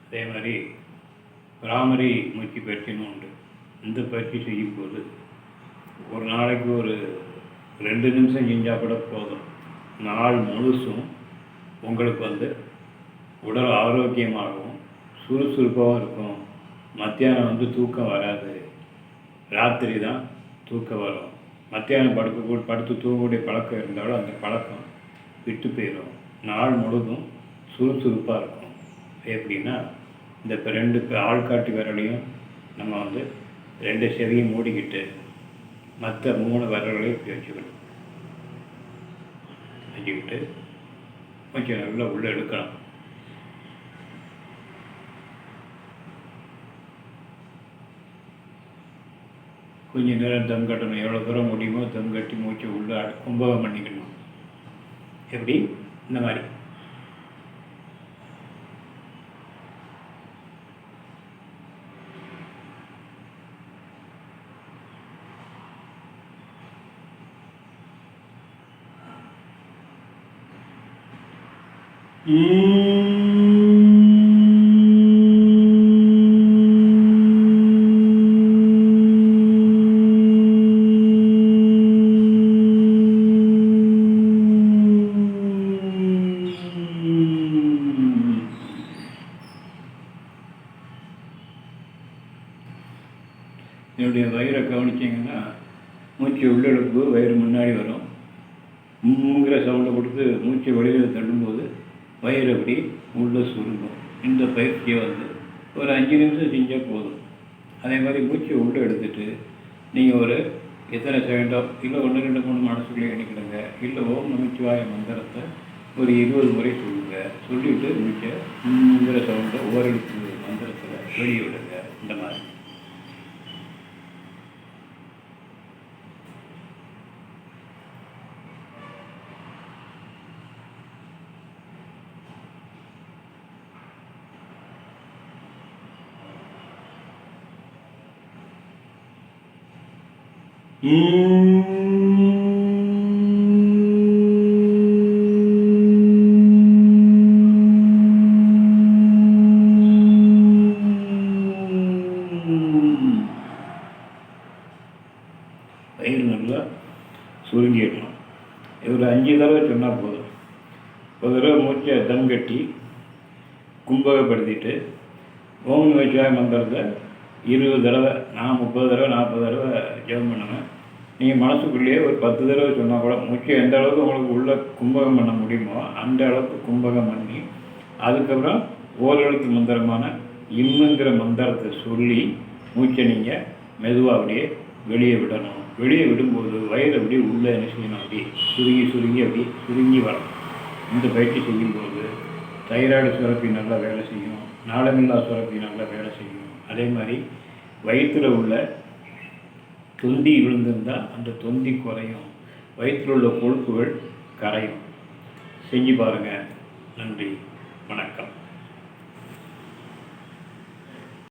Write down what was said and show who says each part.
Speaker 1: அதே மாதிரி பிராமரி மூச்சு பயிற்சின்னு உண்டு. இந்த பயிற்சி செய்யும்போது ஒரு நாளைக்கு ஒரு 2 நிமிஷம் செஞ்சால் கூட போதும். நாள் முழுசும் உங்களுக்கு உடல் ஆரோக்கியமாகவும் சுறுசுறுப்பாகவும் இருக்கும். மத்தியானம் தூக்கம் வராது. ராத்திரி தான் தூக்கம் வரும். மத்தியானம் படுத்து தூங்கக்கூடிய பழக்கம் இருந்தாலும் அந்த பழக்கம் விட்டு போயிடும். நாள் முழுதும் சுறுசுறுப்பாக இருக்கும். எப்படின்னா இந்த 2 ஆள்காட்டி விரலையும் நம்ம 2 செவியும் மூடிக்கிட்டு மற்ற 3 விரல்களையும் இப்படி வச்சுக்கிட்டு கொஞ்சம் நல்லா உள்ளே எடுக்கலாம். கொஞ்சம் நேரம் தம் கட்டணும். எவ்வளோ தூரம் முடியுமோ தம் கட்டி மூச்சு உள்ளே கும்பகம் பண்ணிக்கணும். எப்படி இந்த மாதிரி என்னுடைய வயிறை கவனிச்சிங்கன்னா மூச்சு உள்ளெடுப்பு வயிறு முன்னாடி வரும். மூங்கிற சவுண்டை கொடுத்து மூச்சு வெளியில் தள்ளும்போது வயிறு அப்படி உள்ளே சுருங்கும். இந்த பயிற்சியை ஒரு 5 நிமிஷம் செஞ்சால் போதும். அதே மாதிரி மூச்சை உள்ளே எடுத்துகிட்டு நீங்கள் ஒரு எத்தனை செகண்டோ இல்லை 1 2 3 மனசுக்குள்ளே எண்ணிக்கிடுங்க. இல்லை ஓம் நமச்சிவாய மந்திரத்தை ஒரு 20 முறை சொல்லுங்கள். சொல்லிவிட்டு மூச்சை மூங்கிற சவுண்டை ஓரெழுத்து மந்திரத்தில் வெளியே விடுங்க. இந்த மாதிரி வயிறு நல்லா சுருங்கிடணும். ஒரு 5 தடவை சொன்னால் போதும். ஒரு தடவை மூச்சை தம் கட்டி கும்பகப்படுத்திட்டு ஓம் நமச்சிவாய மந்திரத்தை 20 தடவை, நான் 30 தடவை 40 தடவை ஜெபம் பண்ணுவேன். நீங்கள் மனசுக்குள்ளேயே ஒரு 10 தடவை சொன்னால் கூட மூச்சை எந்த அளவுக்கு உங்களுக்கு உள்ளே கும்பகம் பண்ண முடியுமோ அந்த அளவுக்கு கும்பகம் பண்ணி அதுக்கப்புறம் ஓரெழுத்து மந்திரமான இம்முங்கிற மந்திரத்தை சொல்லி மூச்சை நீங்கள் மெதுவாக அப்படியே வெளியே விடணும். வெளியே விடும்போது வயிறு அப்படியே உள்ளே என்ன செய்யணும், அப்படி சுருங்கி சுருங்கி வரணும். இந்த பயிற்சி செய்யும்போது தைராய்டு சுரப்பி நல்லா வேலை செய்யும். நாளமில்லா சுரப்பி நல்லா வேலை செய்யும். அதே மாதிரி வயிற்றில் உள்ள தொந்தி விழுந்திருந்தால் அந்த தொந்தி குறையும். வயிற்றில் உள்ள கொழுப்புகள் கரையும். செஞ்சு பாருங்கள். நன்றி, வணக்கம்.